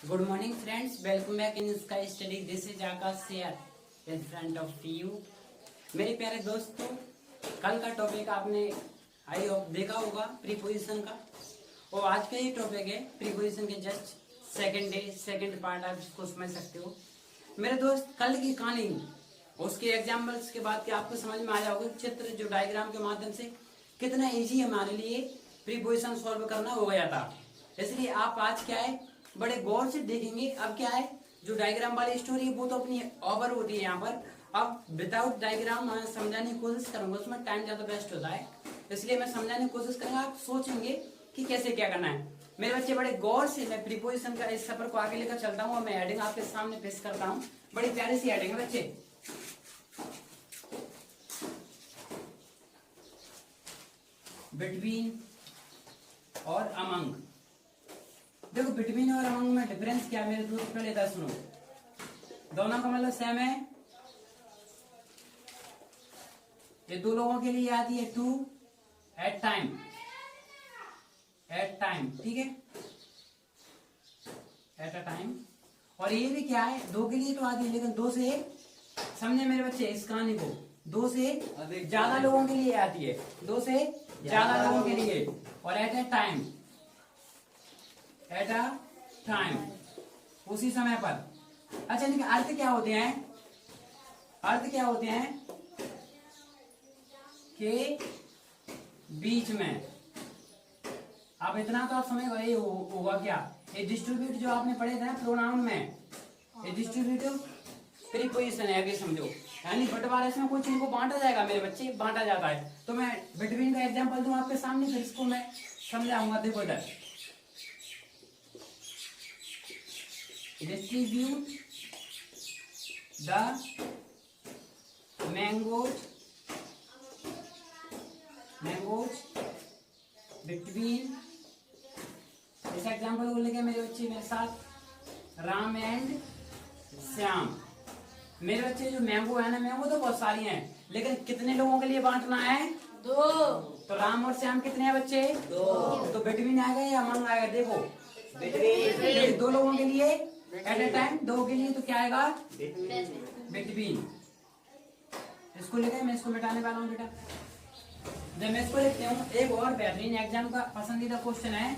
Good morning, friends. Welcome back in Sky Study. This is Akash here in front of you. मेरे प्यारे दोस्तों, कल का topic आपने आई होप देखा होगा प्रीपोजिशन का, और आज का ये टॉपिक है प्रीपोजिशन के जस्ट सेकंड पार्ट आप इसको समझ सकते हो। मेरे दोस्त, कल की कहानी उसके एग्जाम्पल्स के बाद के आपको समझ में आ जाओगे चित्र जो डायग्राम के माध्यम से कितना इजी हमारे लिए प्रीपोजिशन सॉल्व करना हो गया था। इसलिए आप आज क्या है बड़े गौर से देखेंगे। अब क्या है जो डायग्राम वाली स्टोरी है वो तो अपनी ओवर होती है यहाँ पर। अब विदाउट डायग्राम मैं समझाने की कोशिश करूंगा, उसमें टाइम ज्यादा वेस्ट होता है, इसलिए मैं समझाने की कोशिश करूंगा। आप सोचेंगे कि कैसे क्या करना है। मेरे बच्चे बड़े गौर से मैं प्रीपोजिशन का इस सफर को आगे लेकर चलता हूँ और मैं हेडिंग आपके सामने पेश करता हूँ। बड़ी प्यारी सी हेडिंग है बच्चे। बिटवीन और अमंग। देखो बिटवीन और अमंग में डिफरेंस क्या है मेरे दोस्त, पहले दस सुनो। दोनों का मतलब सेम है। ये दो लोगों के लिए आती है टू एट टाइम, ठीक है, एट अ टाइम। और ये भी क्या है दो के लिए तो आती है, लेकिन दो से समझे मेरे बच्चे इस कहानी को, दो से ज्यादा लोगों के लिए आती है, दो से ज्यादा लोगों के लिए, और एट अ टाइम, उसी समय पर। अच्छा इनके अर्थ क्या होते हैं? अर्थ क्या होते हैं के बीच में। अब इतना तो आप समझ गए होगा क्या, ये डिस्ट्रीब्यूट जो आपने पढ़े थे ना प्रोनाउन में, ये डिस्ट्रीब्यूटिव प्रीपोजिशन है, आगे समझो। यानी बंटवारा, इसमें कोई चीज को बांटा जाएगा मेरे बच्चे, बांटा जाता है। तो मैं बिटवीन का एग्जांपल दूं आपके सामने, फिर इसको मैं समझाऊंगा। देखो इधर, distribute the mangoes between, इस एग्जाम्पल को लेके मेरे बच्चे मेरे साथ, राम एंड श्याम। मेरे बच्चे जो मैंगो है ना, मैंगो तो बहुत सारी हैं, लेकिन कितने लोगों के लिए बांटना है? दो। तो राम और श्याम कितने हैं बच्चे? दो। तो बिटवीन आएगा या अमंग आएगा? देखो बिटवीन, दो लोगों के लिए एट ए टाइम, दो के लिए तो क्या आएगा? बिटवीन। इसको लेकर मैं इसको मिटाने वाला हूँ बेटा। जब मैं इसको लिखते हूँ, एक और बेहतरीन एग्जाम का पसंदीदा क्वेश्चन है,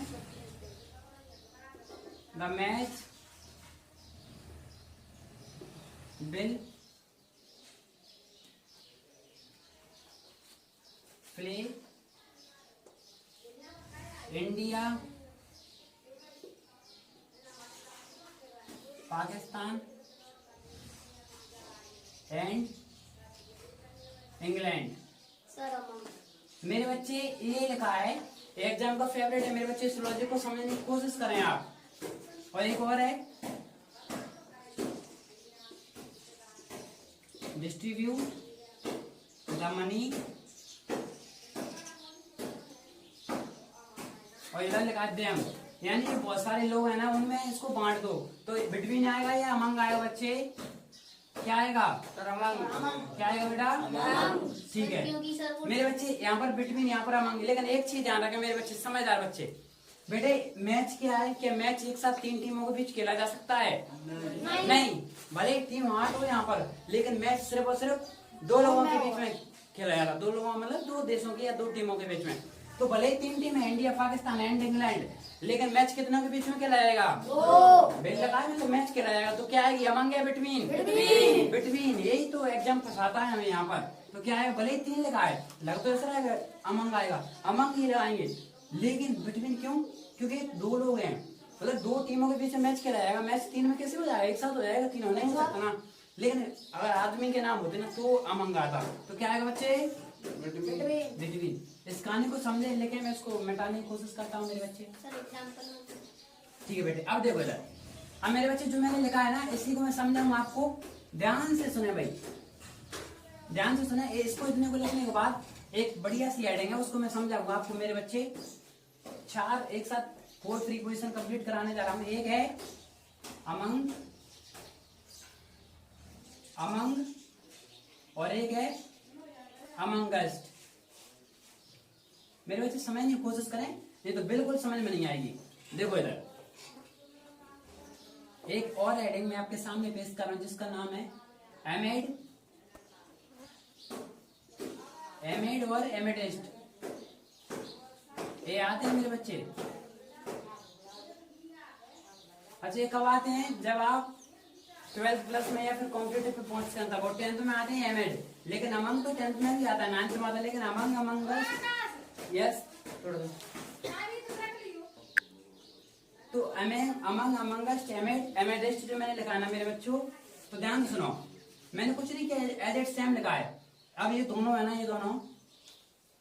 the match will play India Pakistan and England. मेरे बच्चे ये लिखा है, एग्जाम का फेवरेट है मेरे बच्चे, इस लॉजिक को समझने की कोशिश करें आप। और एक और है, डिस्ट्रीब्यूट द मनी, और इधर लिखा देम, यानी कि बहुत सारे लोग हैं ना उनमें इसको बांट दो। तो बिटवीन आएगा या अमंग आएगा बच्चे? क्या आएगा? क्या आएगा बेटा? ठीक है मेरे बच्चे, यहाँ पर बिटवीन, यहाँ पर अमंग। लेकिन एक चीज ध्यान रखें मेरे बच्चे, समझदार बच्चे, बेटे मैच क्या है? क्या मैच एक साथ तीन टीमों के बीच खेला जा सकता है? नहीं। भले टीम 8 हो यहाँ पर, लेकिन मैच सिर्फ और सिर्फ दो लोगों के बीच में खेला जाएगा। दो लोगों मतलब दो देशों की या दो टीमों के बीच में। तो भले ही तीन टीम है, इंडिया पाकिस्तान एंड इंग्लैंड, लेकिन मैच कितनों के बीच में खेला जाएगा? तो मैच खेला जाएगा। तो क्या आएगी? अमंग या बिटवीन? बिटवीन। यही तो एग्जाम फंसाता है हमें यहाँ पर। तो क्या है, भले ही तीन लिखा है, लग तो ऐसा रहेगा अमंग आएगा, अमंग ही लगाएंगे, लेकिन बिटवीन क्यों? क्योंकि दो लोग हैं, मतलब दो टीमों के बीच में मैच खेला जाएगा। मैच तीन में कैसे हो जाएगा? एक साथ हो जाएगा, तीन हो नहीं हो सकता ना। लेकिन अगर आदमी के नाम होते ना तो अमंग आता। तो क्या आएगा बच्चे? बिटवीन। इस कहानी को समझे, लेकिन मैं इसको मिटाने की कोशिश करता हूँ मेरे बच्चे। ठीक है बेटे, अब देखो इधर। अब मेरे बच्चे जो मैंने लिखा है ना, इसी को मैं समझाऊंगा आपको। ध्यान से सुने भाई, ध्यान से सुने। इसको इतने को लिखने के बाद एक बढ़िया सी हेडिंग है, उसको मैं समझाऊंगा आपको मेरे बच्चे। चार एक साथ 4 प्रीपोजिशन कंप्लीट कराने जा रहा हूं। एक है अमंग, और एक है अमंगस्ट। मेरे बच्चे समझने की कोशिश करें, नहीं तो बिल्कुल समझ में नहीं आएगी। देखो इधर, एक और हेडिंग मैं आपके सामने पेश कर रहा हूं जिसका नाम है एमेड और एमेडेस्ट। ये आते हैं मेरे बच्चे। अच्छा ये कब आते हैं? जब आप 12th प्लस में या फिर कॉम्पिटेटिव पे पहुंचते हैं तब। और 10th में आते हैं एमेड। लेकिन अमंग तो 10th में भी आता है, 9th में आता है। लेकिन अमंग यस थोड़ा तो अमंगस्ट एमेड एमेडेस्ट जो मैंने लिखा है ना मेरे बच्चों, तो ध्यान सुनो। मैंने कुछ नहीं किया, एज इट सेम लिखा है। अब ये दोनों है ना, ये दोनों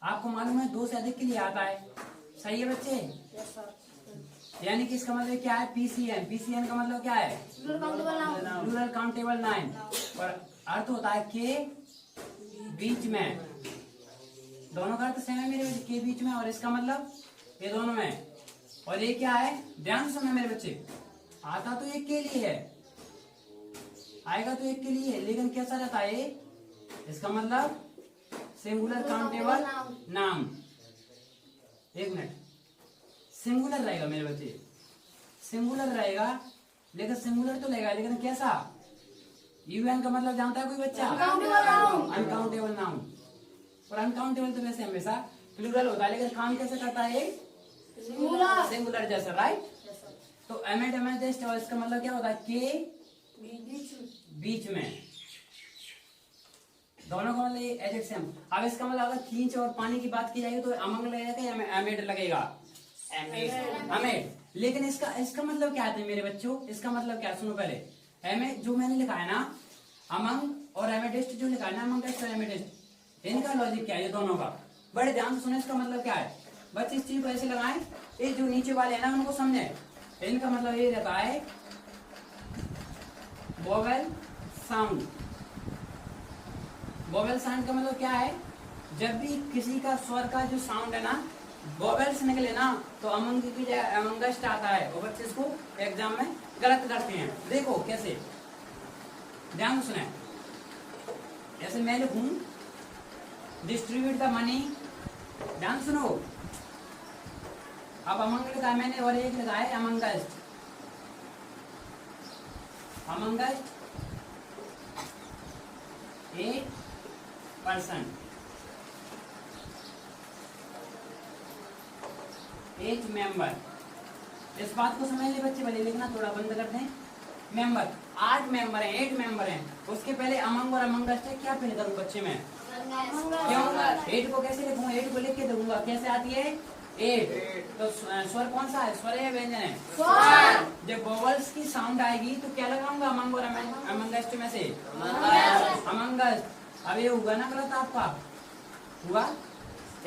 आपको मालूम है 2 से अधिक के लिए आता है। सही है बच्चे? यानी कि इसका मतलब क्या है? पीसीएन। पीसीएन का मतलब क्या है? Plural countable noun. और अर्थ होता है के बीच में। दोनों का अर्थ सेम है मेरे बच्चे, के बीच में। और इसका मतलब ये दोनों में। और ये क्या है? ध्यान सुनना मेरे बच्चे। आता तो एक के लिए है, आएगा तो एक के लिए, लेकिन कैसा रहता है? इसका मतलब सिंगुलर काउंटेबल नाउन। एक मिनट, सिंगुलर रहेगा मेरे बच्चे, सिंगुलर रहेगा। लेकिन सिंगुलर तो रहेगा, लेकिन कैसा? यूएन का मतलब जानता है कोई बच्चा? Uncountable noun. और अनकाउंटेबल तो वैसे हमेशा प्लूरल होता है, लेकिन काम कैसे करता है? सिंगुलर जैसा, राइट? तो एमेड एमेडेस्ट, और इसका मतलब क्या होता है? के बीच में। दोनों का मतलब एज इट सेम। अब इसका मतलब अगर खींच और पानी की बात की जाएगी तो अमंग लगेगा या एमेड लगेगा? एमेड। लेकिन इसका मतलब क्या है मेरे बच्चों? इसका मतलब क्या? सुनो पहले। एमेड जो मैंने लिखा है ना, अमंग और एमेडेस्ट जो लिखा है ना, अमंगस्ट और एमेडेस्ट, इनका लॉजिक क्या है? ये दोनों का बड़े ध्यान से सुनो। इसका मतलब क्या है? बच्चे इस चीज को ऐसे लगाएं, ये जो नीचे वाले हैं ना उनको समझे। इनका मतलब ये रहता है वोवेल साउंड। वोवेल साउंड का मतलब क्या है? जब भी किसी का स्वर का जो साउंड है ना, वोवेल्स निकले ना, तो अमंग की जगह अमंगस्ट आता है। और बच्चे इसको एग्जाम में गलत करते हैं। देखो कैसे, ध्यान सुने। जैसे मैं लिखूं डिस्ट्रीब्यूट द मनी, ध्यान सुनो। अब अमंग लिखा है मैंने और एक लिखा है अमंगस्ट। Amongst 8% as member. इस बात को समझ ले बच्चे, भले लिखना थोड़ा बंद कर दें। मेंबर 8 मेंबर हैं, 8 मेंबर हैं। उसके पहले अमंग और अमंगस्ट है, क्या पहले करूं बच्चे में? क्यों? 8 को कैसे लिखूंगा? 8 को लिख के दूंगा, कैसे आती है? 8। तो स्वर कौन सा है? स्वर है या व्यंजन है? स्वर। जब वोवल्स की साउंड आएगी तो क्या लगाऊंगा? अमंग और अमंगस्ट में से अमंगस्ट। अब ये हुआ ना गलत आपका? हुआ?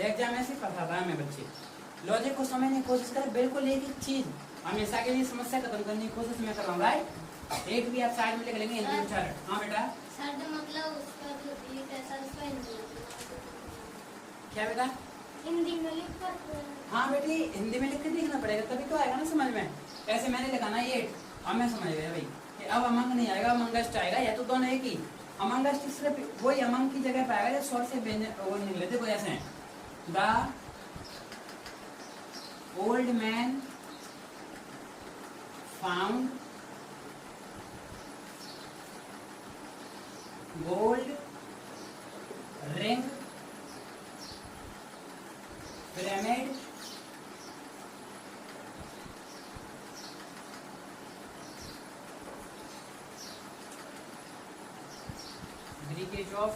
एग्जाम ऐसे पढ़ता था मैं बच्चे। लॉजिक को समझने की कोशिश करें। बिल्कुल एक एक चीज हमेशा के लिए समस्या खत्म करने की कोशिश मैं कर रहा हूँ, राइट? एक भी आप साइड में लिख लेंगे हिंदी उच्चारण। हाँ बेटा, मतलब उसका जो लिख है उसका हिंदी क्या बेटा? हिंदी में लिख कर। हाँ बेटी, हिंदी में लिख के देखना पड़ेगा, तभी तो आएगा ना समझ में। ऐसे मैंने लिखा ना 8, अब मैं समझ गया भाई कि अब अमंग नहीं आएगा, अमंगस्ट आएगा। या तो दोनों एक ही। अमंगस्ट सिर्फ वही अमंग की जगह पे आएगा, स्वर से व्यंजन वो निकले थे। कोई ऐसे the old man found gold ring pyramid breakage of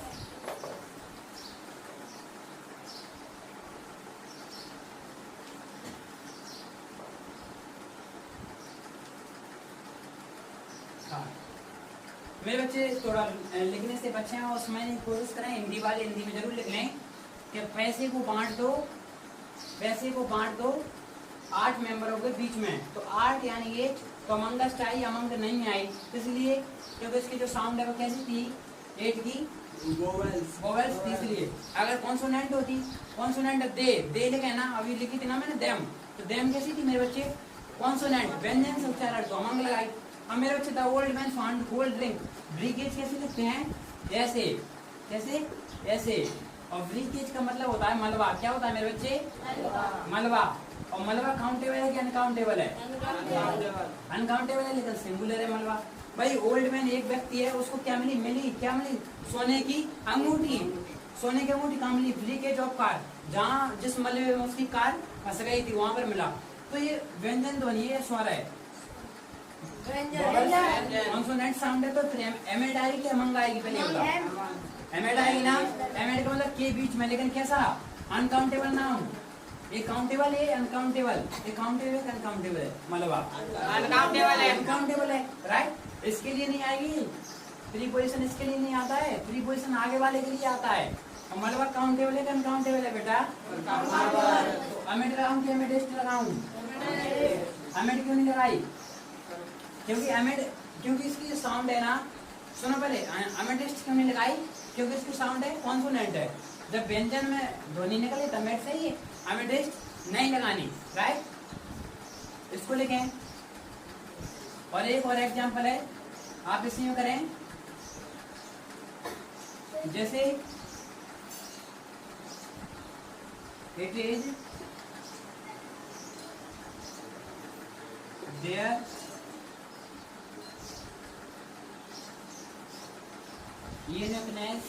मेरे बच्चे थोड़ा लिखने से बच्चे हैं और समझने की कोशिश करें। हिंदी वाले हिंदी में जरूर लिख लें कि पैसे को बांट दो, पैसे को बांट दो 8 मेंबरों के बीच में। तो 8 यानी 8, तो अमंगस्ट आई, अमंग नहीं आई, इसलिए क्योंकि इसकी जो साउंड है वो कैसी थी? 8 की वोवेल्स थी। इसलिए अगर कॉन्सोनेंट होती, कॉन्सोनेंट दे लिखे ना, अभी लिखी थी ना मैंने देम, तो देम कैसी थी मेरे बच्चे? कॉन्सोनेंट, व्यंजन से उच्चारण, तो अमंग लगाई। अब मेरे बच्चे the old man found gold ring, breakage कैसे लिखते हैं? ऐसे, कैसे? ऐसे। और ब्रीकेज का मतलब होता है मलबा। क्या होता है मेरे बच्चे? मलबा। और मलबा काउंटेबल है कि अनकाउंटेबल है? अनकाउंटेबल है, लेकिन सिंगुलर है मलबा। भाई ओल्ड मैन एक व्यक्ति है, उसको क्या मिली? क्या मिली? सोने की अंगूठी। सोने की अंगूठी कहाँ मिली? ब्रिकेज ऑफ कार, जहाँ जिस मलबे में उसकी कार फंस गई थी वहां पर मिला। तो ये व्यंजन ध्वनि है, स्वर है, कॉन्सोनेंट साउंड है। तो फिर एमेड आएगी कि अमंग आएगी? पहले बताओ। एमेड आएगी ना। एमेड का मतलब के बीच में, लेकिन कैसा? Uncountable noun. ये काउंटेबल है, अनकाउंटेबल? ये काउंटेबल है, अनकाउंटेबल है मलबा? अनकाउंटेबल है, राइट। इसके लिए नहीं आएगी प्रीपोजिशन, इसके लिए नहीं आता है। प्रीपोजिशन आगे वाले के लिए आता है। और मलबा काउंटेबल है कि अनकाउंटेबल है बेटा? तो अमेड लगाऊं कि अमेडेस्ट लगाऊं? अमेड क्यों नहीं लगाई? क्योंकि इसकी साउंड है ना। सुनो पहले, अमेडेस्ट क्यों नहीं लगाई? क्योंकि इसकी साउंड है, कॉन्सोनेंट है। जब व्यंजन में ध्वनि निकले तब अमेड सही है, अमेडेस्ट नहीं लगानी, राइट। इसको लिखें। और एक और एग्जांपल है, आप इसी में करें। जैसे इट इज देयर uniqueness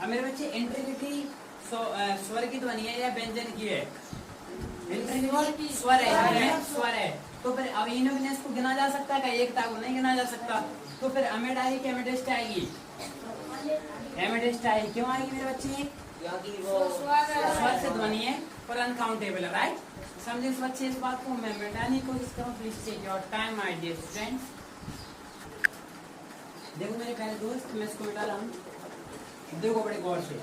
अब मेरे बच्चे इंट्रिगिटी स्वर की ध्वनि है या व्यंजन की है? स्वर है, स्वर है। तो फिर अब इनोविनेस को गिना जा सकता है क्या? एकता को नहीं गिना जा सकता। तो फिर अमेड आएगी कि अमेडेस्ट आएगी? अमेडेस्ट आएगी। क्यों आएगी मेरे बच्चे? स्वर से ध्वनि है और अनकाउंटेबल है, राइट। समझे इस बच्चे इस बात को? मैं मिटाने की कोशिश करूँ। Please take your time my dear students. देखो मेरे प्यारे दोस्त, मैं इसको मिटा रहा हूँ। देखो बड़े गौर से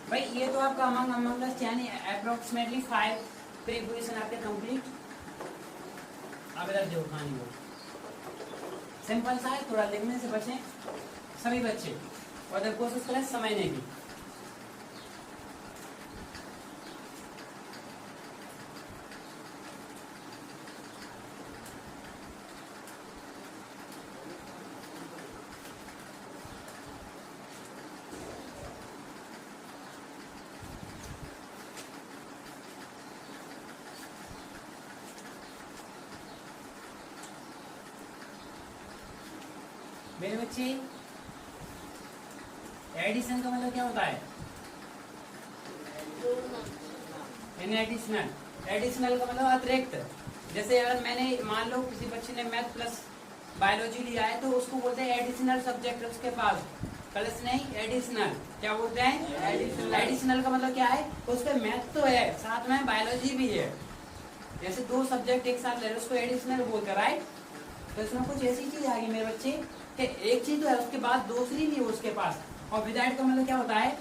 भाई, ये तो आपका अमंग यानी अप्रोक्सीमेटली 5 प्रीपोजिशन आपके कंप्लीट। अब इधर देखो कहानी को, सिंपल सा है, थोड़ा लिखने से बचें सभी बच्चे, और जब कोशिश करें समझने की। मेरे बच्चे, एडिशन का मतलब क्या होता है? एडिशनल। एडिशनल का मतलब अतिरिक्त। जैसे अगर मैंने मान लो किसी बच्चे ने मैथ प्लस बायोलॉजी लिया है तो उसको बोलते हैं एडिशनल सब्जेक्ट उसके पास, प्लस नहीं, एडिशनल। क्या बोलते हैं? एडिशनल का मतलब क्या है? उसके मैथ तो है, साथ में बायोलॉजी भी है। जैसे 2 सब्जेक्ट एक साथ ले रहे, उसको एडिशनल बोलते हैं, राइट। तो इसमें कुछ ऐसी चीज आ गई मेरे बच्चे कि एक चीज तो है, उसके बाद दूसरी भी है उसके पास। और विदाउट का मतलब क्या होता है?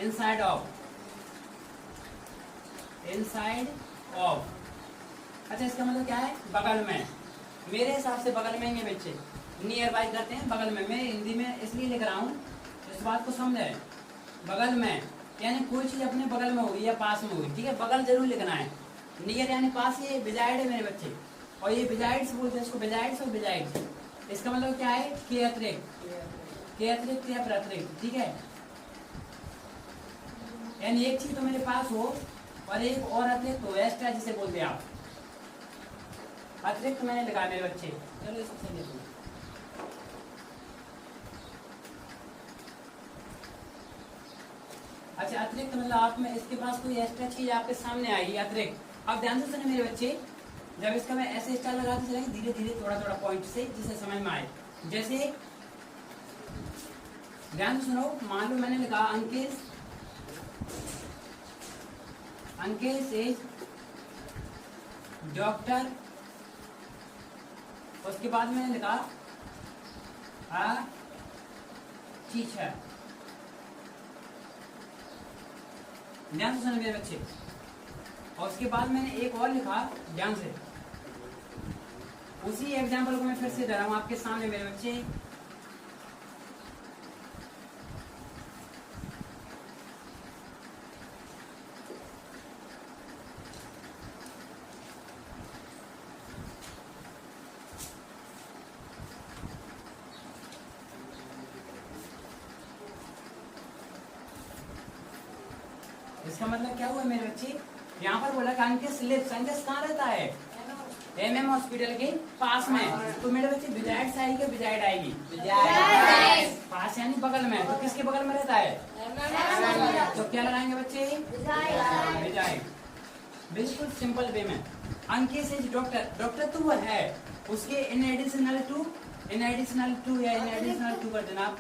Inside of. Inside of. अच्छा, इसका मतलब क्या है? बगल में। मेरे हिसाब से बगल में ही है बच्चे, नियर बाय करते हैं बगल में। मैं हिंदी में इसलिए लिख रहा हूँ, इस बात को समझे। बगल में यानी कोई चीज अपने बगल में होगी या पास में होगी, ठीक है। बगल जरूर लिखना है। नियर यानी पास, ये बिजाइड है मेरे बच्चे। और ये बिजाइड्स बोलते हैं इसको, बिजाइड्स और बिजाइड्स। इसका मतलब क्या है? के अतिरिक्त, के अतिरिक्त या प्रतिरिक्त, ठीक है। यानी एक चीज तो मेरे पास हो और एक और अतिरिक्त हो, एक्स्ट्रा जिसे बोलते हैं आप। अतिरिक्त मैंने लिखा मेरे बच्चे। चलो इसको सही देखो। अच्छा, अतिरिक्त मतलब आप में इसके पास कोई एक्स्ट्रा चीज आपके सामने आएगी, अतिरिक्त। अब ध्यान से सुनिए मेरे बच्चे, जब इसका मैं ऐसे स्टाइल लगाते चलेंगे धीरे धीरे, थोड़ा थोड़ा पॉइंट से, जिसे समझ में आए। जैसे ध्यान से सुनो, मान लो मैंने लिखा अंकेश, अंकेश इज डॉक्टर। उसके बाद मैंने लिखा अ टीचर। ध्यान से सुनो मेरे बच्चे। और उसके बाद मैंने एक और लिखा, ध्यान से, उसी एग्जाम्पल को मैं फिर से दे रहा हूँ आपके सामने मेरे बच्चे। इसका मतलब क्या हुआ मेरे बच्चे, यहाँ पर बोला कि अंकित लिव्स, अंकित कहाँ रहता है, एमएम हॉस्पिटल के पास में। तो मेरे बच्चे बिजाइड आएगी क्या बिजाइड आएगी, बिजाइड पास यानी बगल में, तो किसके बगल में रहता है, तो क्या लगाएंगे बच्चे, बिजाइड। बिल्कुल सिंपल वे में। अंकित इज डॉक्टर, डॉक्टर तो वो है, उसके इन एडिशनल टू या इन एडिशनल टू कर देना,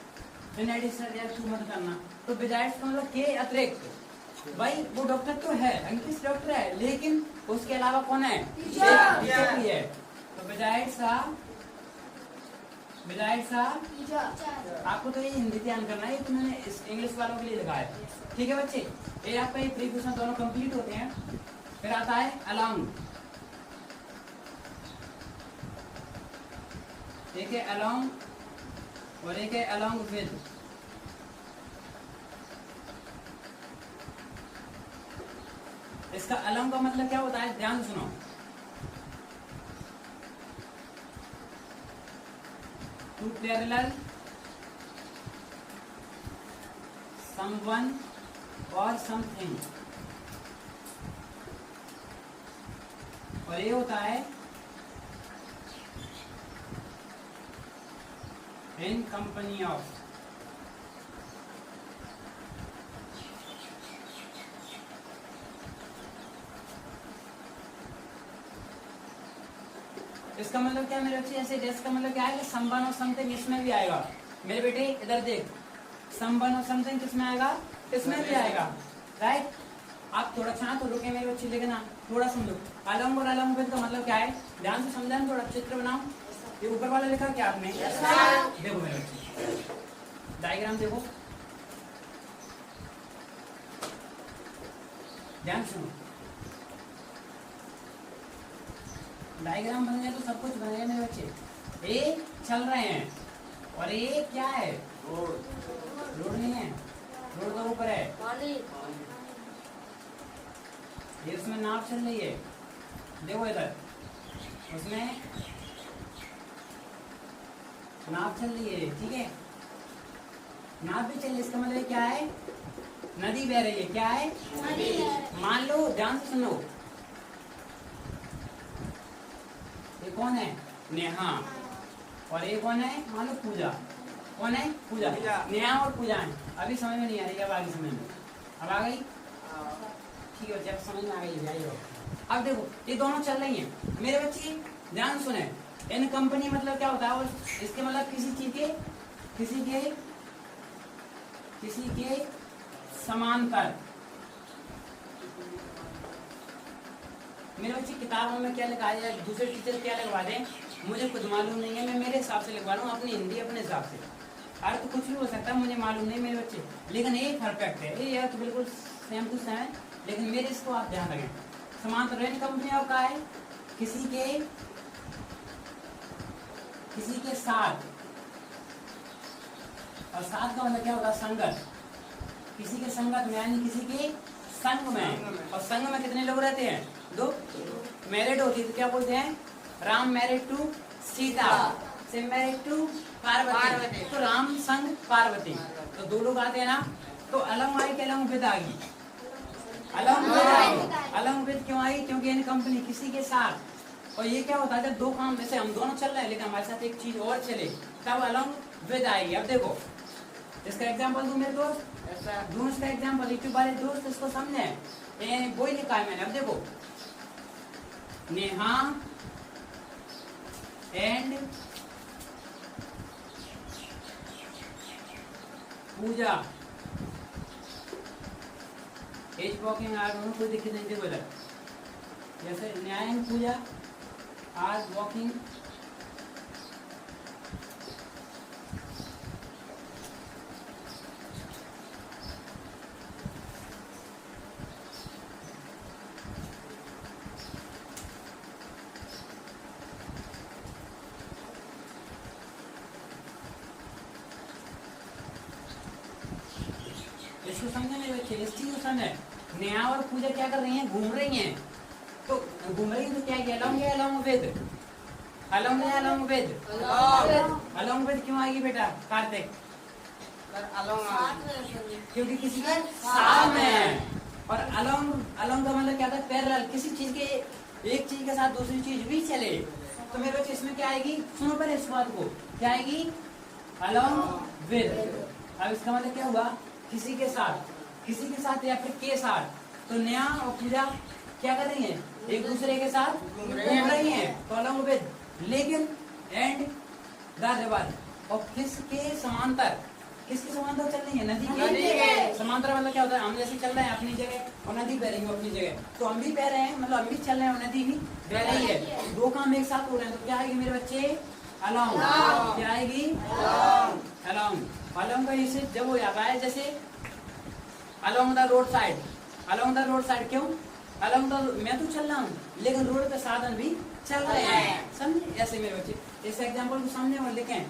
इन एडिशनल या टू मत करना। तो बिजाइड का मतलब के अतिरिक्त, भाई वो डॉक्टर तो है, अंकित डॉक्टर है, लेकिन उसके अलावा कौन है, टीचर भी है। तो बिजाइड्स आपको तो ये हिंदी ध्यान करना है, ये तो मैंने इंग्लिश वालों के लिए लिखा है, ठीक है बच्चे। ये आपका ये प्रीपोजिशन दोनों कंप्लीट होते हैं। फिर आता है अलोंग, एक है अलोंग और एक है अलोंग विद। इसका अलोंग का मतलब क्या होता है, ध्यान से सुनो। टू पैरेलल समवन और समथिंग, और ये होता है इन कंपनी ऑफ। इसका मतलब क्या है मेरे बच्चे, ऐसे जैसे का मतलब क्या है, समवन और समथिंग इसमें भी आएगा। मेरे बेटे इधर देख, समवन और समथिंग किसमें आएगा, इसमें भी आएगा, राइट। आप थोड़ा छान तो रुके मेरे बच्चे, लेकिन थोड़ा समझो। अलोंग और अलोंग विद का मतलब क्या है, ध्यान से समझा, थोड़ा चित्र बनाओ। ये ऊपर वाला लिखा क्या आपने, देखो मेरे बच्चे डायग्राम देखो, ध्यान सुनो। डायग्राम बन गया तो सब कुछ बन गया मेरे बच्चे। ये चल रहे हैं और ये क्या है, रोड नहीं है, रोड तो ऊपर है, ये उसमें नाव चल रही है, देखो इधर उसमें नाव चल रही है, ठीक है, नाव भी चल रही है। इसका मतलब क्या है, नदी बह रही है, क्या है, नदी। मान लो, ध्यान से सुनो, ये कौन है, नेहा, और ये कौन है, मान लो पूजा। कौन है, पूजा। नेहा और पूजा है। अभी समझ में नहीं आ रही, अब आगे समझ में, अब आ गई, ठीक है, जब समझ में आ गई जाइए। अब देखो ये दोनों चल रही हैं मेरे बच्चे, ध्यान सुने। इन कंपनी मतलब क्या होता है, और इसके मतलब किसी चीज के किसी के समांतर। मेरे बच्चे किताबों में क्या लिखा है, दूसरे टीचर क्या लिखवा दें, मुझे खुद मालूम नहीं है, मैं मेरे हिसाब से लिखवा लूँ, अपनी हिंदी अपने हिसाब से। अर्थ तो कुछ भी हो सकता है, मुझे मालूम नहीं मेरे बच्चे, लेकिन ये परफेक्ट है, ये तो बिल्कुल सेम टू सेम है, लेकिन मेरे इसको आप ध्यान रखें। समांतर इन कंपनियों का है किसी के साथ, और साथ का मतलब क्या होगा, संगत। किसी के संगत में यानी किसी के संग में, और संग में कितने लोग रहते हैं, दो। मैरिड होती है तो क्या बोलते हैं, Ram married to Sita, Shiv married to Parvati, तो राम संग पार्वती, तो दो लोग आते हैं ना। तो अलंग आई के अलंग विद आ गई, Alang with I. Alang with क्यों आई, क्योंकि इन कंपनी किसी के साथ। और ये क्या होता है, जब दो काम, जैसे हम दोनों चल रहे हैं लेकिन हमारे साथ एक चीज और चले, तब अलंग विद आएगी। अब देखो इसका एग्जाम्पल दूं मेरे दोस्त, दूं इसका एग्जाम्पल, यूट्यूब वाले दोस्त इसको समझे, वही लिखा है मैंने। अब देखो Neha and Pooja as walking are, दोनों कोई दिक्कत नहीं। देखो इधर जैसे Neha and Pooja are walking, बच्चे इस सिचुएशन है, नेहा और पूजा क्या कर रही हैं, घूम रही हैं। तो घूम रही है तो क्या किया, along या along with, along या along with, along with क्यों आएगी बेटा कार्तिक? क्योंकि किसी के साथ में है। और along along का मतलब क्या था, पैरेलल, किसी चीज के एक चीज के साथ दूसरी चीज भी चले। तो मेरे बच्चे इसमें क्या आएगी, सुनो पहले इस बात को, क्या आएगी, along with। अब इसका मतलब क्या हुआ, किसी के साथ या फिर के साथ। तो नेहा और पूजा क्या कर रही हैं, एक दूसरे के साथ घूम रही हैं, तो along with। लेकिन एंड द रिवर, और किसके समांतर चल रही है, नदी के समांतर। मतलब क्या होता है, हम जैसे चल रहे हैं अपनी जगह और नदी बह रही है अपनी जगह, तो हम भी बह रहे हैं, मतलब हम भी चल रहे हैं और नदी भी बह रही है, दो काम एक साथ हो रहे हैं। तो क्या आएगी मेरे बच्चे, along। क्या आएगी, along का यूसेज जब हो जाता है, जैसे along द रोड साइड, क्यों along द, मैं तो चल रहा हूँ लेकिन रोड पे साधन भी चल रहे हैं, समझे? ऐसे मेरे बच्चे इस एग्जाम्पल को सामने और लिखें।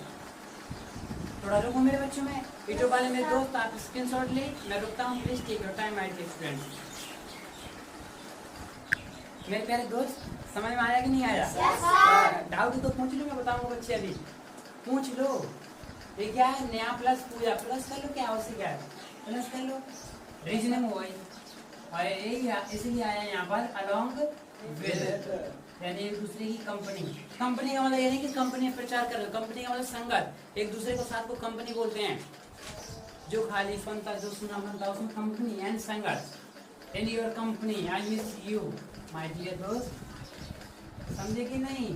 थोड़ा रुको मेरे बच्चों में, वीडियो वाले मेरे दोस्त, आप स्क्रीनशॉट ले, मैं रुकता हूँ, please take your time my dear students. मेरे प्यारे दोस्त, समझ में आया कि नहीं आया? डाउट तो पूछ लो, मैं बताऊंगा बच्चे, अभी पूछ लो। ये क्या है, नया प्लस पूजा, प्लस कर लो, क्या उससे क्या है, प्लस कर लो, रीजनिंग हो गई। और इसीलिए आया यहाँ पर along with, यानी एक दूसरे की कंपनी का मतलब ये नहीं कि कंपनी प्रचार कर रहे, कंपनी का मतलब संगत, एक दूसरे को साथ को कंपनी बोलते हैं। जो खाली फनता, जो सुना बनता, उसमें कंपनी एंड संगत। In your company I miss you my dear दोस्त, समझे कि नहीं?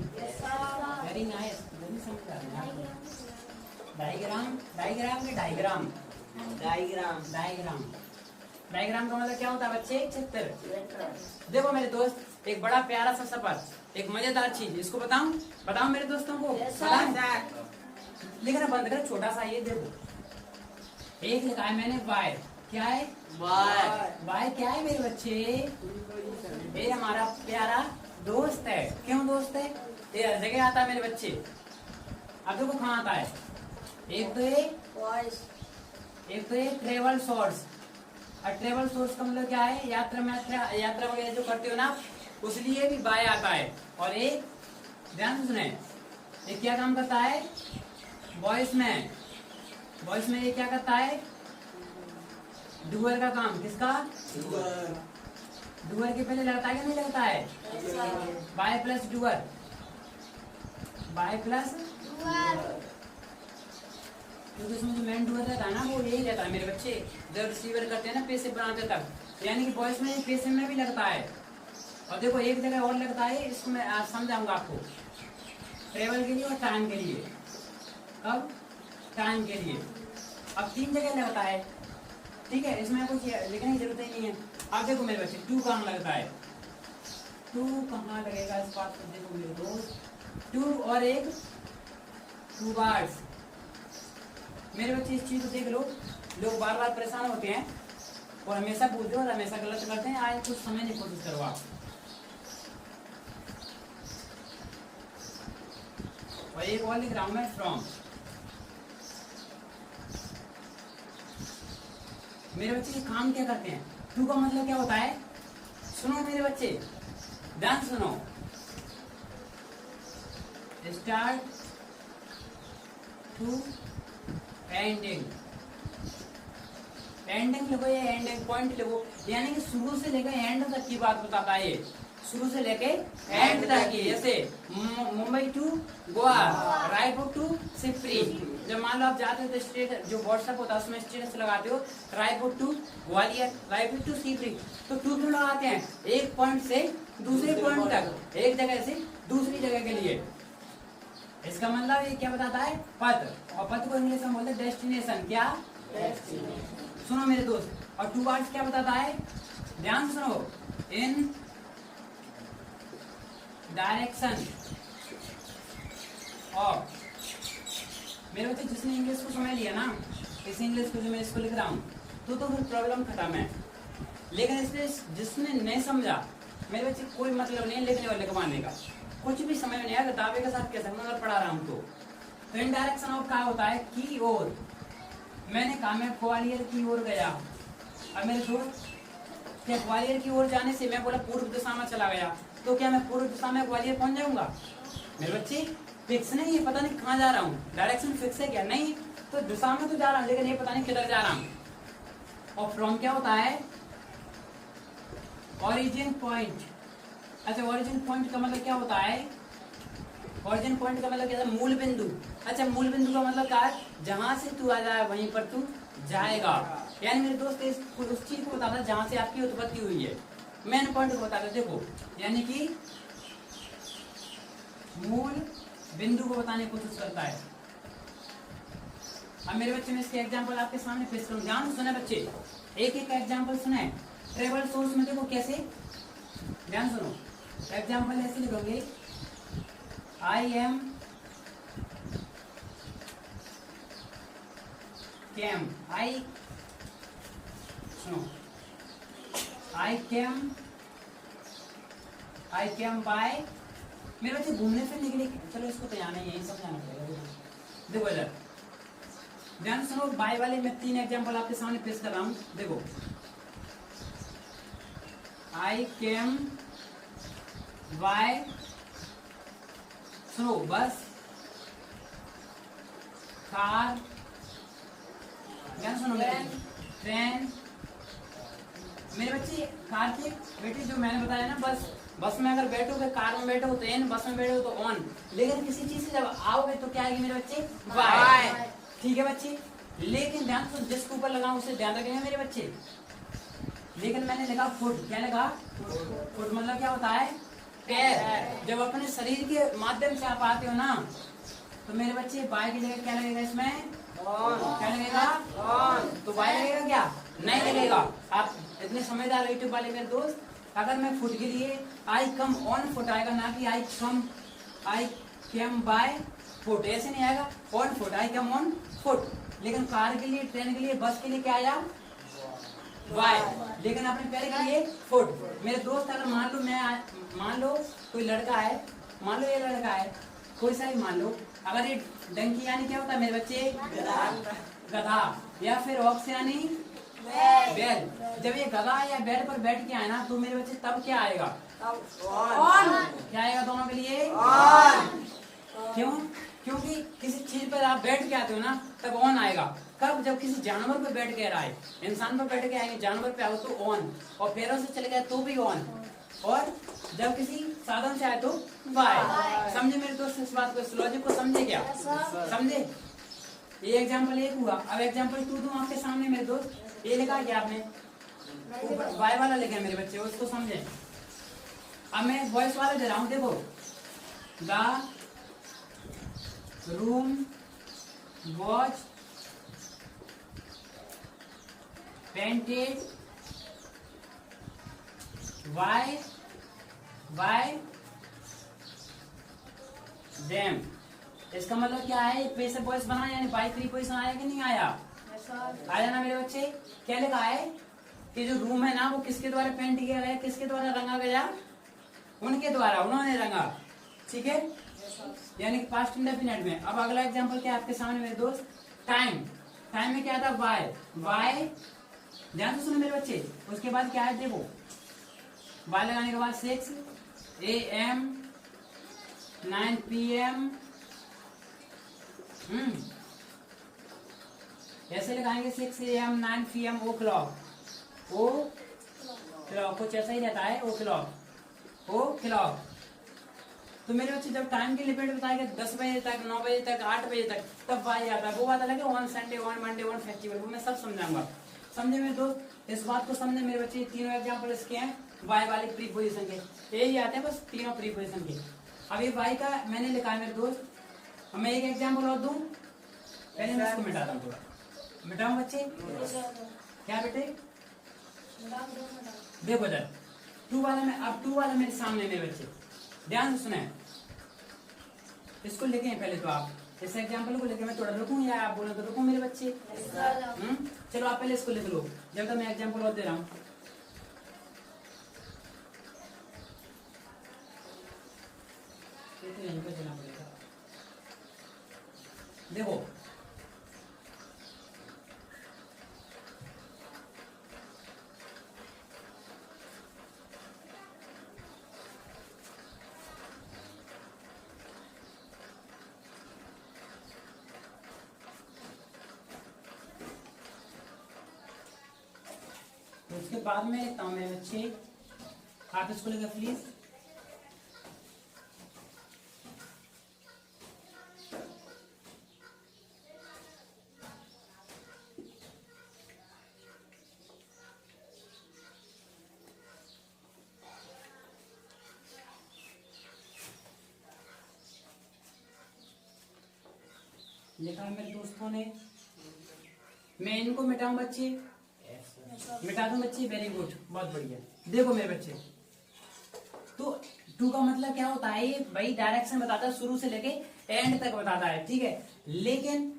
वेरी नाइस, नहीं समझ आ रहा है। डायग्राम का मतलब क्या होता है बच्चे, चित्र। देखो मेरे दोस्त, एक बड़ा प्यारा सा सफर, एक मजेदार चीज, इसको बताऊं मेरे दोस्तों को, लिखना बंद कर, छोटा सा ये देखो, एक लिखा है मैंने वाई, क्या है वाई, क्या है मेरे बच्चे, ये हमारा प्यारा दोस्त है। क्यों दोस्त है, ये हर जगह आता है मेरे बच्चे। अब देखो कहाँ आता है, एक तो ये ट्रेवल सोर्स। और ट्रेवल सोर्स का मतलब क्या है, यात्रा वगैरह जो करते हो ना, उसलिए भी बाय आता है। और एक ध्यान सुने, ये क्या काम करता है, वॉइस में ये क्या करता है, डूअर का काम। किसका, डूअर के पहले लगता है कि नहीं लगता है, बाय प्लस डूअर, क्योंकि इसमें जो मेन डूअर रहता है ना, वो यही रहता है मेरे बच्चे, जब रिसीवर करते हैं ना पैसे बनाते तक, यानी कि वॉइस में पैसे में भी लगता है। और देखो एक जगह और लगता है, इसको मैं आज समझाऊंगा आपको, ट्रेवल के लिए और टाइम के लिए। कब, टाइम के लिए। अब 3 जगह लगता है, ठीक है, इसमें कुछ लिखने की जरूरत ही नहीं है। अब देखो मेरे बच्चे, टू कहाँ लगता है, टू कहाँ लगेगा, इस बात को देखो मेरे दोस्त, टू और एक टू बार्स। मेरे बच्चे इस चीज को देख लो, लोग बार बार परेशान होते हैं और हमेशा पूछते और हमेशा गलत करते हैं। आज कुछ समझने की कोशिश करो आप। और एक और लिख रहा हूं मैं, फ्रॉम। मेरे बच्चे ये काम क्या करते हैं, टू का मतलब क्या होता है, सुनो मेरे बच्चे, ध्यान सुनो, स्टार्ट टू एंडिंग लिखो, ये एंडिंग पॉइंट लिखो, यानी कि शुरू से लेकर एंड तक की बात बताता है ये, शुरू से लेके एंड तक की। जैसे मुंबई टू गोवा, रायपुर टू सिप्री। जब मान लो आप जाते हो तो स्टेट जो व्हाट्सएप होता है उसमें स्टेटस लगाते हो, रायपुर टू ग्वालियर, रायपुर टू सिप्री, तो टू लगाते हैं एक पॉइंट से दूसरे पॉइंट तक, एक जगह से दूसरी जगह के लिए। इसका मतलब ये क्या बताता है, पथ। और पथ को इंग्लिश में बोलते हैं डेस्टिनेशन। क्या, सुनो मेरे दोस्त, और टू वर्ड्स क्या बताता है, ध्यान सुनो, इन डायरेक्शन ऑफ। मेरे बच्चे जिसने इंग्लिश को समझ लिया ना, इस इंग्लिश को जो मैं इसको लिख रहा हूँ, तो फिर प्रॉब्लम खत्म है। लेकिन इसलिए जिसने नहीं समझा, मेरे बच्चे कोई मतलब नहीं लिखने और लिखवाने का, कुछ भी समझ नहीं आया, दावे के साथ कैसे अगर पढ़ा रहा हूँ तो इन डायरेक्शन ऑफ क्या होता है, की ओर। मैंने कहा मैं ग्वालियर की ओर गया, अब मेरे दोस्त क्या ग्वालियर की ओर जाने से मैं बोला पूर्व दिशा में चला गया, तो क्या मैं पूर्व दिशा में ग्वालियर पहुंच जाऊंगा? मेरे बच्चे फिक्स नहीं है, पता नहीं कहाँ जा रहा हूँ, डायरेक्शन फिक्स है क्या? नहीं, तो दिशा में तो जा रहा हूँ लेकिन ये पता नहीं किधर जा रहा हूँ। और फ्रॉम क्या होता है? Origin point. अच्छा, ओरिजिन पॉइंट का मतलब क्या होता है? ओरिजिन पॉइंट का मतलब क्या है? मूल बिंदु। अच्छा, मूल बिंदु का मतलब क्या है? जहां से तू आ जाए वहीं पर तू जाएगा। यानी मेरे दोस्त उस चीज को बताता है जहां से आपकी उत्पत्ति हुई है, मेन पॉइंट को बताता है। देखो, यानी कि मूल बिंदु को बताने की कोशिश करता है। अब मेरे बच्चे में इसके एग्जांपल आपके सामने पेश करूं, ध्यान सुने बच्चे, एक एक एग्जांपल सुने। ट्रेवल सोर्स में देखो कैसे, ध्यान सुनो। एग्जांपल ऐसे लिखोगे, आई एम केम, आई सुनो, आई केम बाय। मेरे बच्चे घूमने फिरने के लिए, चलो इसको तो आना ही है, यही समझाना पड़ेगा। देखो इधर ध्यान सुनो, बाय वाले मैं 3 एग्जांपल आपके सामने पेश कर रहा हूं। देखो, आई केम बाय, सुनो, बस, कार, ध्यान सुनो, ट्रेन। मेरे बच्चे कार के बेटे जो मैंने बताया ना, बस में अगर बैठोगे, कार में बैठो तो एन, बस में बैठो तो ऑन, लेकिन किसी चीज से जब आओगे तो क्या आएगी मेरे बच्चे? बाय। ठीक है बच्चे, लेकिन ध्यान सुन, जिसके ऊपर लगाऊं उसे ध्यान रखेंगे मेरे बच्चे। लेकिन मैंने लिखा फुट, क्या लिखा? फुट मतलब क्या होता है? पैर। जब अपने शरीर के माध्यम से आप आते हो ना, तो मेरे बच्चे बाय की जगह क्या लगेगा इसमें? क्या लगेगा? तो बाय लगेगा क्या? नहीं लगेगा। आप इतने समझदार यूट्यूब वाले मेरे दोस्त, अगर मैं फुट के लिए आई कम ऑन फुट आएगा, ना कि आई केम बाय फुट, ऐसे नहीं आएगा। On foot, I come on foot. लेकिन कार के लिए, ट्रेन के लिए, बस के लिए क्या आया? बाय। लेकिन अपने पैर के लिए फुट। मेरे दोस्त, अगर मान लो कोई लड़का है, मान लो ये लड़का है, कोई सा भी मान लो, अगर ये डंकी यानी क्या होता है मेरे बच्चे? गधा। या फिर ऑक्स यानी बैल। जब ये गधा या बैल पर बैठ के आए ना, तो मेरे बच्चे तब क्या आएगा? क्या आएगा दोनों के लिए? क्यों? क्योंकि किसी चीज पर आप बैठ के आते हो ना, तब ऑन आएगा। कब? जब किसी जानवर पर बैठ के रहा है, इंसान पर बैठ के आएंगे, जानवर पे आओ तो ऑन, और पैरों से चले गए तो भी ऑन, और जब किसी साधन से आए तो बाय। समझे मेरे दोस्त इस बात को, इस लॉजिक को समझे क्या? समझे? ये एग्जांपल 1 हुआ। अब एग्जांपल 2 दूं आपके सामने मेरे दोस्त। ये लिखा क्या आपने? बाय वाला लिखा मेरे बच्चे, उसको समझे। अब मैं वॉइस वाला दे रहा हूं, देखो, the room was painted bye them. इसका मतलब क्या है? पैसे वॉइस बना, यानी बाय प्रीपोजिशन आया कि नहीं आया? आया ना मेरे बच्चे? क्या लिखा है कि जो रूम है ना, वो किसके द्वारा पेंट किया गया, किसके द्वारा रंगा गया? उनके द्वारा, उन्होंने रंगा। ठीक है, यानी कि पास्ट इंडेफिनिट में। अब अगला एग्जांपल क्या है आपके सामने मेरे दोस्त? टाइम। टाइम में क्या था? बाय। ध्यान से सुनो मेरे बच्चे, उसके बाद क्या है? देखो, बाय लगाने के बाद 6 AM 9 PM, ऐसे लगाएंगे 6 AM 9 PM ओ क्लॉक। कुछ ऐसा ही रहता है, ओ क्लॉक। तो मेरे बच्चे जब टाइम की लिमिट बताएगा 10 बजे तक, 9 बजे तक, 8 बजे तक, तब बाय आता है। वो बात अलग है, on Sunday, on Monday, on festival, वो मैं सब समझाऊंगा। समझे मेरे दोस्त? इस बात को समझे मेरे बच्चे। तीनों एग्जांपल इसके हैं बाय वाले प्रीपोजिशन के, यही आते हैं बस तीनों प्रीपोजिशन के। अब ये बाय का मैंने लिखा है मेरे दोस्त। अब मैं एक एग्जांपल और दूं, पहले मैं इसको मिटाता हूँ, थोड़ा मिटाऊं बच्चे? क्या बेटे? देखो इधर 2 वाला में, अब 2 वाला मेरे सामने मेरे बच्चे, ध्यान से सुने। इसको लिखे पहले तो आप, इस एग्जांपल को लेके मैं थोड़ा रुकूं या आप बोलो तो रुकूं मेरे बच्चे? चलो आप पहले इसको लिख लो, जब तक मैं एग्जांपल और दे रहा हूं। यहीं पे देना पड़ेगा। देखो उसके बाद में लिखता हूँ मेरे बच्चे, आप इसको लिखिए प्लीज। लिखा है मेरे दोस्तों ने। मैं इनको मिटाऊं बच्चे, मिटा दूं बच्चे, वेरी गुड, बहुत बढ़िया। देखो मेरे बच्चे, तो टू का मतलब क्या होता है, ये भाई डायरेक्शन बताता है, शुरू से लेके एंड तक बताता है, ठीक है। लेकिन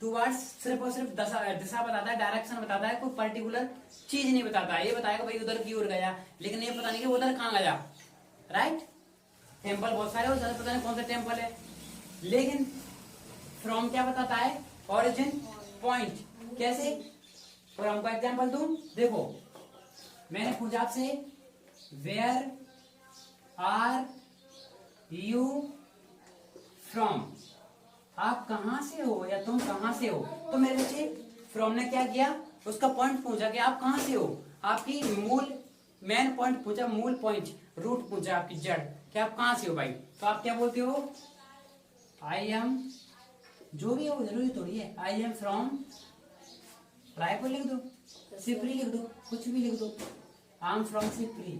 टूवर्ड्स सिर्फ और सिर्फ दिशा बताता है, डायरेक्शन बताता है, कोई पर्टिकुलर चीज नहीं बताता है। ये बताएगा भाई उधर की ओर गया, लेकिन ये पता नहीं कि उधर कहाँ गया, राइट। टेम्पल बहुत सारे हो, ज्यादा पता नहीं कौन सा टेम्पल है। लेकिन फ्रॉम क्या बताता है, ओरिजिन पॉइंट। कैसे, और हमको एग्जांपल दूं, देखो मैंने पूछा आपसे वेयर आर यू फ्रॉम, आप कहां से हो या तुम कहां से हो। तो मेरे बच्चे फ्रॉम ने क्या किया, उसका पॉइंट पूछा कि आप कहां से हो, आपकी मूल मेन पॉइंट पूछा, मूल पॉइंट, रूट पूछा, आपकी जड़ कि आप कहां से हो भाई। तो आप क्या बोलते हो, आई एम, जो भी है वो जरूरी थोड़ी है, आई एम फ्रॉम रायपुर लिख दो, सिपरी लिख दो, कुछ भी लिख दो, आई एम फ्रॉम सिपरी।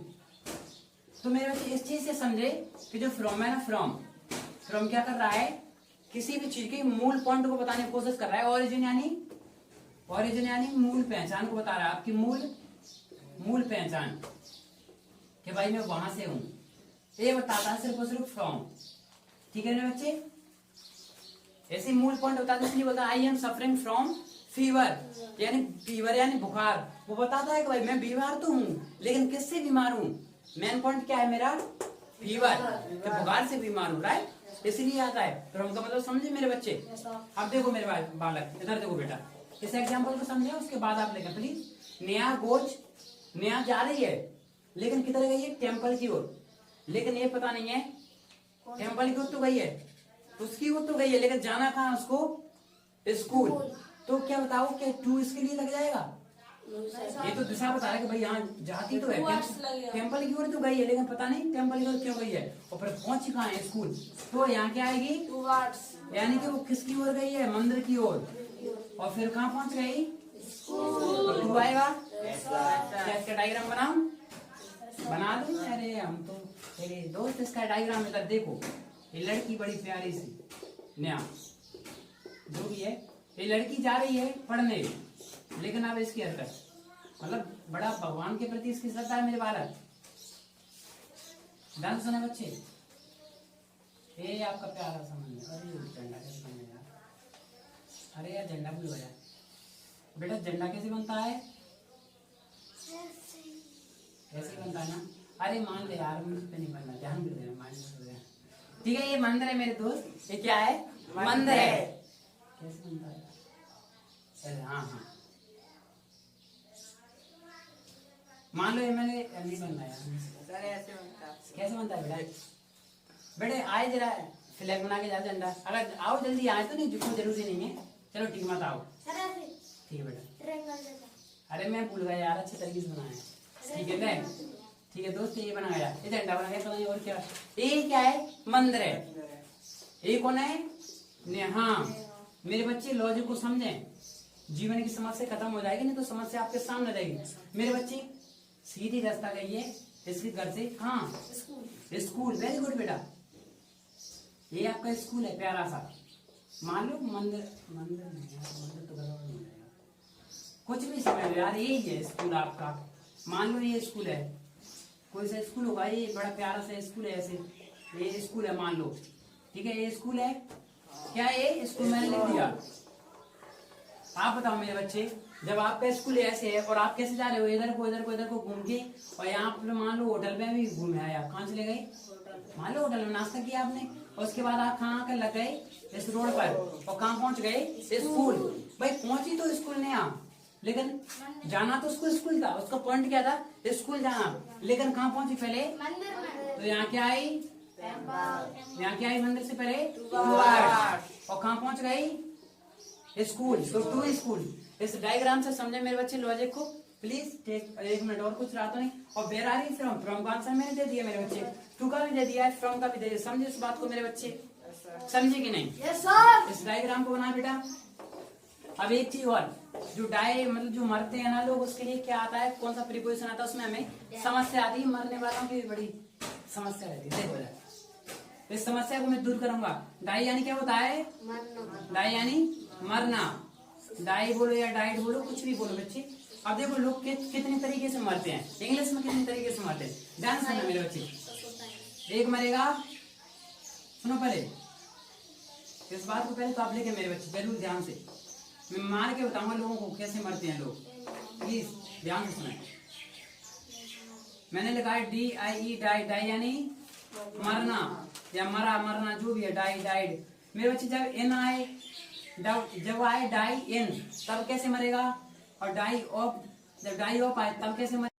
तो मेरे बच्चे इस चीज से समझे कि जो फ्रॉम है ना, फ्रॉम क्या कर रहा है, किसी भी चीज के मूल पॉइंट को बताने की कोशिश कर रहा है। ओरिजिन यानी मूल पहचान को बता रहा है, आपकी मूल पहचान कि भाई मैं वहां से हूं, ये बताता है सिर्फ और सिर्फ फ्रॉम, ठीक है मेरे बच्चे। ऐसे मूल पॉइंट बताते हैं, इसलिए बोलता है I am suffering from fever, यानी बुखार। वो बताता है कि भाई मैं बीमार तो हूँ, लेकिन किससे बीमार हूँ, मेन पॉइंट क्या है मेरा, फीवर, तो बुखार से बीमार हूँ, राइट। इसलिए आता है फ्रॉम का मतलब, समझे मेरे बच्चे। अब देखो मेरे बालक, इधर देखो बेटा, इस एग्जाम्पल को समझे, उसके बाद आप लिखें प्लीज। नेहा जा रही है, लेकिन किधर गई है, टेम्पल की ओर, लेकिन ये पता नहीं है टेम्पल की ओर तो गई है, उसकी ओर तो गई है, लेकिन जाना कहाँ उसको, स्कूल। तो क्या बताओ, क्या टू इसके लिए लग जाएगा, ये तो दिशा बता रहा है कि भाई यहाँ जाती तो है, टेम्पल की ओर तो गई है, लेकिन पता नहीं टेम्पल की ओर क्यों गई है, और फिर पहुंची कहाँ है, स्कूल। तो यहाँ क्या आएगी, यानी कि वो किसकी ओर गई है, मंदिर की ओर, और फिर कहाँ पहुंच गई, तो टू आएगा। क्या इसका डायग्राम बना दूं, अरे हम तो तेरे दोस्त, इसका डायग्राम इधर देखो। ये लड़की बड़ी प्यारी सी नेहा, जो भी है, ये लड़की जा रही है पढ़ने, लेकिन अब इसकी हरकत, मतलब बड़ा भगवान के प्रति इसकी श्रद्धा है मेरे बालक। ध्यान सुने बच्चे, ये आपका प्यारा सा मंदिर, अरे झंडा कैसे बनेगा, अरे यार झंडा भूल गया बेटा, झंडा कैसे बनता है, ऐसे बनता है ना, अरे मान ले यार, मुझे पे नहीं बनना, ध्यान दे देना, मान ले, ठीक है। ये मंदिर है मेरे दोस्त, ये क्या है, मंदिर है, कैसे बनता है, अरे हाँ, मान लो ये मैंने नहीं बनना यार, ऐसे बनता है, कैसे बनता है बेटा, बेटे आए जरा फ्लैग बना के जा, झंडा, अगर आओ जल्दी आए तो, नहीं जुटो जरूरी नहीं है, चलो ठीक मत आओ, ठीक है बेटा। अरे मैं भूल गया यार, अच्छे तरीके से बनाया, ठीक है, ठीक है दोस्त, ये बना गया, ये झंडा बना गया, तो और क्या, ये क्या है, मंदिर है, ये कौन है, हाँ मेरे बच्चे लॉजिक को समझें, जीवन की समस्या खत्म हो जाएगी, नहीं तो समस्या आपके सामने रहेगी। मेरे बच्चे सीधी रास्ता गई है इसके घर से, कहाँ, स्कूल, वेरी गुड बेटा, ये आपका स्कूल है प्यारा सा। मान लो मंदिर नहीं है, मंदिर तो गलत हो जाएगा, कुछ भी समझ लो यार, यही है स्कूल आपका। मान लो ये स्कूल है, कोई सा स्कूल होगा, ये बड़ा प्यारा सा स्कूल है, ऐसे ये स्कूल है मान लो, ठीक है, ये स्कूल है, क्या ये स्कूल मैंने लिख दिया। आप बताओ मेरे बच्चे, जब आपका स्कूल ऐसे है और आप कैसे जा रहे हो, इधर को घूम के, और यहाँ पर मान लो होटल में भी घूमे आए, आप कहाँ चले गए, मान लो होटल में नाश्ता किया आपने, और उसके बाद आप कहाँ आकर लग गए, इस रोड पर, और कहाँ पहुंच गए, स्कूल। भाई पहुंची तो स्कूल ने आप, लेकिन जाना तो उसको स्कूल था, उसका पॉइंट क्या था, स्कूल जाना, लेकिन कहाँ पहुंची पहले, तो यहाँ क्या आई, मंदिर से पहले, और कहाँ पहुंच गई, स्कूल, तो टू स्कूल। इस डायग्राम से समझे मेरे बच्चे लॉजिक को, प्लीज टेक 1 मिनट और कुछ रहा तो नहीं। और where are you from, from का आंसर मैंने दे दिया मेरे बच्चे, टू का भी दे दिया है, फ्रॉम का भी दे दिया। समझे इस बात को मेरे बच्चे, समझे कि नहीं? Yes sir. इस डायग्राम को बना बेटा। अब एक चीज और, जो डाय मतलब जो मरते हैं ना लोग, उसके लिए क्या आता है, कौन सा प्रीपोजिशन आता है, उसमें हमें समस्या आती है। मरने वालों की बड़ी समस्या रहती है। देखो जरा, इस समस्या को मैं दूर करूंगा। डाई यानी क्या होता है? मरना। डाई यानी मरना। डाई बोलो या डाइट बोलो, कुछ भी बोलो बच्चे। अब देखो लोग कितने तरीके से मरते हैं, इंग्लिश में कितने तरीके से मरते हैं, ध्यान से सुनना मेरे बच्चे। एक मरेगा, सुनो पहले इस बात को, पहले तो आप लेके मेरे बच्चे जरूर ध्यान से, मैं मार के बताऊंगा लोगों को कैसे मरते हैं लोग, प्लीज ध्यान से सुने। मैंने लिखा है DIE, डाई। डाई यानी मरना या मरा, मरना जो भी है, डाई डाइड। मेरे बच्चे जब एन आए, जब आए डाई एन, तब कैसे मरेगा? और डाई ऑफ, जब डाई ऑफ आए तब कैसे मरेगा?